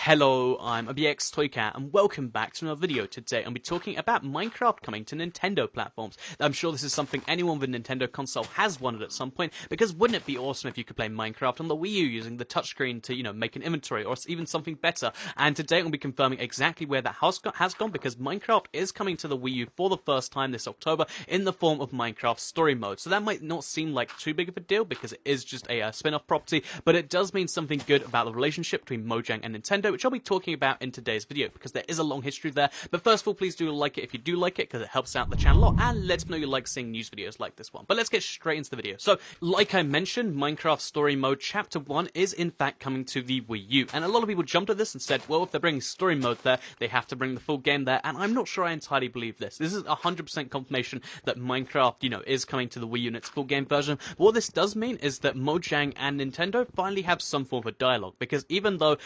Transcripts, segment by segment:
Hello, I'm ABX Toycat, and welcome back to another video. Today I'll be talking about Minecraft coming to Nintendo platforms. I'm sure this is something anyone with a Nintendo console has wanted at some point, because wouldn't it be awesome if you could play Minecraft on the Wii U using the touchscreen to, make an inventory, or even something better? And today I'll be confirming exactly where that has gone, because Minecraft is coming to the Wii U for the first time this October in the form of Minecraft Story Mode. So that might not seem like too big of a deal, because it is just a spin-off property, but it does mean something good about the relationship between Mojang and Nintendo, which I'll be talking about in today's video, because there is a long history there. But first of all, please do like it if you do like it, because it helps out the channel a lot, and let me know you like seeing news videos like this one. But let's get straight into the video. So, like I mentioned, Minecraft Story Mode Chapter 1 is in fact coming to the Wii U, and a lot of people jumped at this and said, well, if they're bringing Story Mode there, they have to bring the full game there, and I'm not sure I entirely believe this. This is 100% confirmation that Minecraft, is coming to the Wii U in its full game version. But what this does mean is that Mojang and Nintendo finally have some form of a dialogue, because even though,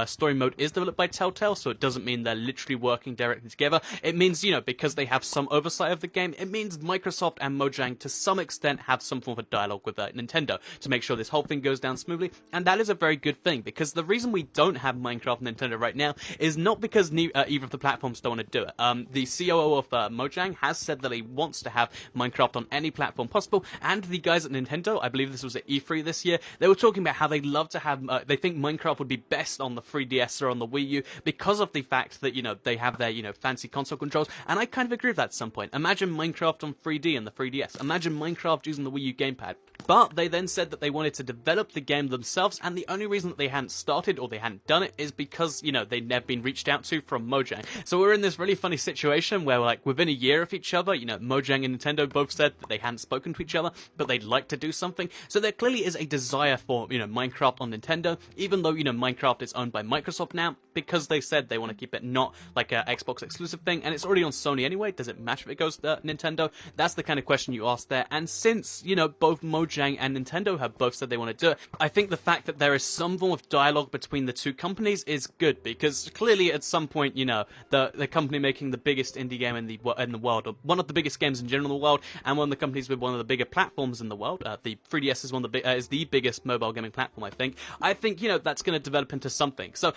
Story Mode is developed by Telltale, so it doesn't mean they're literally working directly together. It means, because they have some oversight of the game, it means Microsoft and Mojang to some extent have some form of a dialogue with Nintendo to make sure this whole thing goes down smoothly, and that is a very good thing, because the reason we don't have Minecraft and Nintendo right now is not because either of the platforms don't want to do it. The COO of Mojang has said that he wants to have Minecraft on any platform possible, and the guys at Nintendo, I believe this was at E3 this year, they were talking about how they'd love to have, they think Minecraft would be best on the 3DS or on the Wii U because of the fact that, they have their, fancy console controls, and I kind of agree with that at some point. Imagine Minecraft on 3D and the 3DS. Imagine Minecraft using the Wii U gamepad. But they then said that they wanted to develop the game themselves, and the only reason that they hadn't started or they hadn't done it is because, they'd never been reached out to from Mojang. So we're in this really funny situation where, like, within a year of each other, Mojang and Nintendo both said that they hadn't spoken to each other, but they'd like to do something. So there clearly is a desire for, Minecraft on Nintendo, even though, Minecraft is owned by Microsoft now, because they said they want to keep it not like a Xbox exclusive thing, and it's already on Sony anyway. Does it matter if it goes to Nintendo? That's the kind of question you ask there. And since, both Mojang and Nintendo have both said they want to do it, I think the fact that there is some form of dialogue between the two companies is good, because clearly at some point, the company making the biggest indie game in the world, or one of the biggest games in general in the world, and one of the companies with one of the bigger platforms in the world, the 3DS is the biggest mobile gaming platform, I think, that's going to develop into something. So,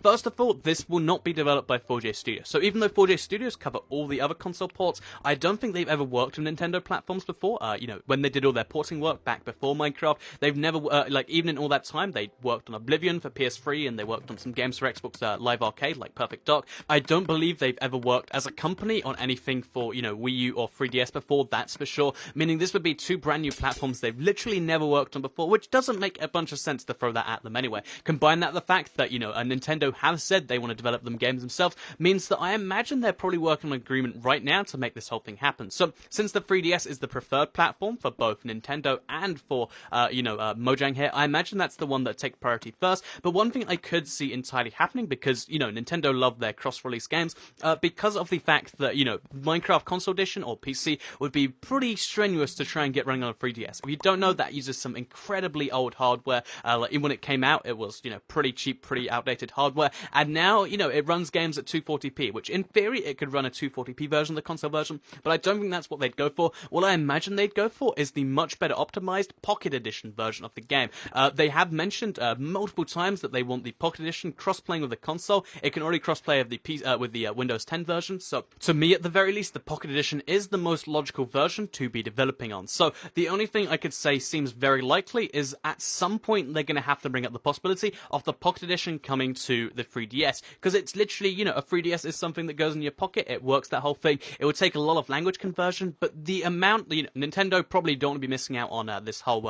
first of all, this will not be developed by 4J Studios. So even though 4J Studios cover all the other console ports, I don't think they've ever worked on Nintendo platforms before. When they did all their porting work back before Minecraft, they've never, even in all that time, they worked on Oblivion for PS3, and they worked on some games for Xbox Live Arcade, like Perfect Dark. I don't believe they've ever worked as a company on anything for, Wii U or 3DS before, that's for sure. Meaning this would be two brand new platforms they've literally never worked on before, which doesn't make a bunch of sense to throw that at them anyway. Combine that with the fact that, Nintendo have said they want to develop them games themselves, means that I imagine they're probably working on an agreement right now to make this whole thing happen. So, since the 3DS is the preferred platform for both Nintendo and for, Mojang here, I imagine that's the one that take priority first. But one thing I could see entirely happening, because, Nintendo love their cross-release games, because of the fact that, Minecraft Console Edition or PC would be pretty strenuous to try and get running on a 3DS. If you don't know, that uses some incredibly old hardware. Even when it came out, it was, pretty cheap, pretty outdated hardware, and now, it runs games at 240p, which in theory, it could run a 240p version of the console version, but I don't think that's what they'd go for. What I imagine they'd go for is the much better optimized Pocket Edition version of the game. They have mentioned multiple times that they want the Pocket Edition cross-playing with the console. It can already cross-play with the Windows 10 version, so to me, at the very least, the Pocket Edition is the most logical version to be developing on. So the only thing I could say seems very likely is at some point they're going to have to bring up the possibility of the Pocket Edition coming to the 3DS, because it's literally, a 3DS is something that goes in your pocket, it works, that whole thing. It would take a lot of language conversion, but the amount, Nintendo probably don't want to be missing out on this whole,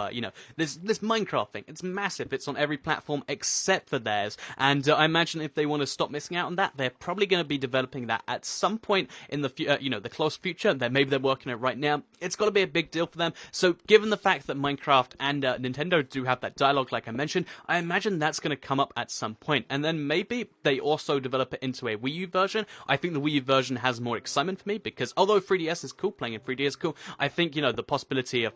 this Minecraft thing. It's massive, it's on every platform except for theirs, and I imagine if they want to stop missing out on that, they're probably going to be developing that at some point in the, the close future. Maybe they're working on it right now. It's got to be a big deal for them. So given the fact that Minecraft and Nintendo do have that dialogue, like I mentioned, I imagine that's going to come up at some point, and then maybe they also develop it into a Wii U version. I think the Wii U version has more excitement for me, because although 3DS is cool, playing in 3D is cool, I think, the possibility of,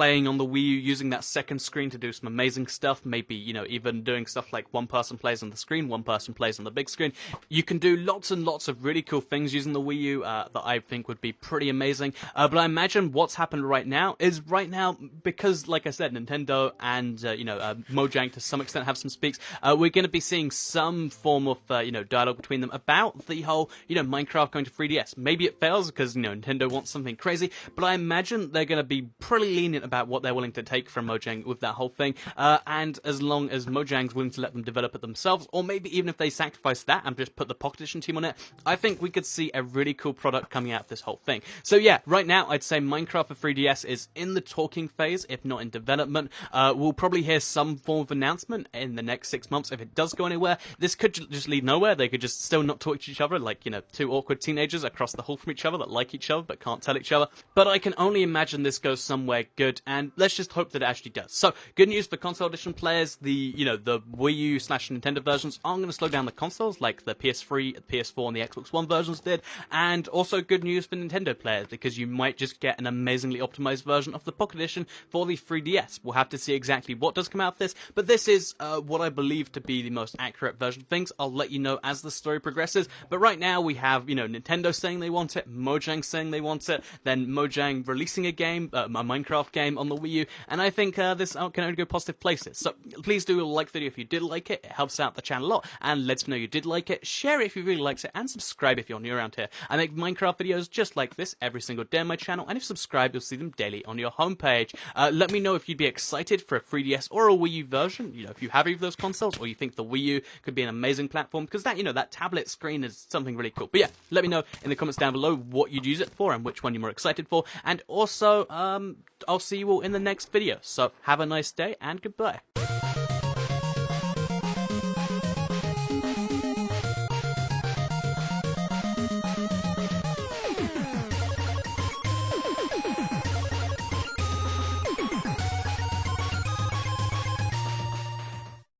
playing on the Wii U, using that second screen to do some amazing stuff, maybe, even doing stuff like one person plays on the screen, one person plays on the big screen. You can do lots and lots of really cool things using the Wii U that I think would be pretty amazing. But I imagine what's happened right now is because, like I said, Nintendo and, Mojang to some extent have some speaks, we're going to be seeing some form of, dialogue between them about the whole, Minecraft going to 3DS. Maybe it fails because, Nintendo wants something crazy, but I imagine they're going to be pretty lenient about what they're willing to take from Mojang with that whole thing, and as long as Mojang's willing to let them develop it themselves, or maybe even if they sacrifice that and just put the Pocket Edition team on it, I think we could see a really cool product coming out of this whole thing. So yeah, right now I'd say Minecraft for 3DS is in the talking phase, if not in development. We'll probably hear some form of announcement in the next 6 months. If it does go anywhere, this could just lead nowhere. They could just still not talk to each other, like, two awkward teenagers across the hall from each other that like each other but can't tell each other. But I can only imagine this goes somewhere good, and let's just hope that it actually does. So, good news for console edition players. The Wii U / Nintendo versions aren't going to slow down the consoles like the PS3, the PS4, and the Xbox One versions did. And also good news for Nintendo players, because you might just get an amazingly optimized version of the Pocket Edition for the 3DS. We'll have to see exactly what does come out of this, but this is what I believe to be the most accurate version of things. I'll let you know as the story progresses, but right now we have, Nintendo saying they want it, Mojang saying they want it, then Mojang releasing a game, a Minecraft game on the Wii U, and I think this can only go positive places. So please do like the video if you did like it. It helps out the channel a lot, and let us know you did like it. Share it if you really liked it, and subscribe if you're new around here. I make Minecraft videos just like this every single day on my channel, and if you subscribe, you'll see them daily on your homepage. Let me know if you'd be excited for a 3DS or a Wii U version, if you have either of those consoles, or you think the Wii U could be an amazing platform, because that, that tablet screen is something really cool. But yeah, let me know in the comments down below what you'd use it for and which one you're more excited for, and also, I'll see you all in the next video. So have a nice day, and goodbye.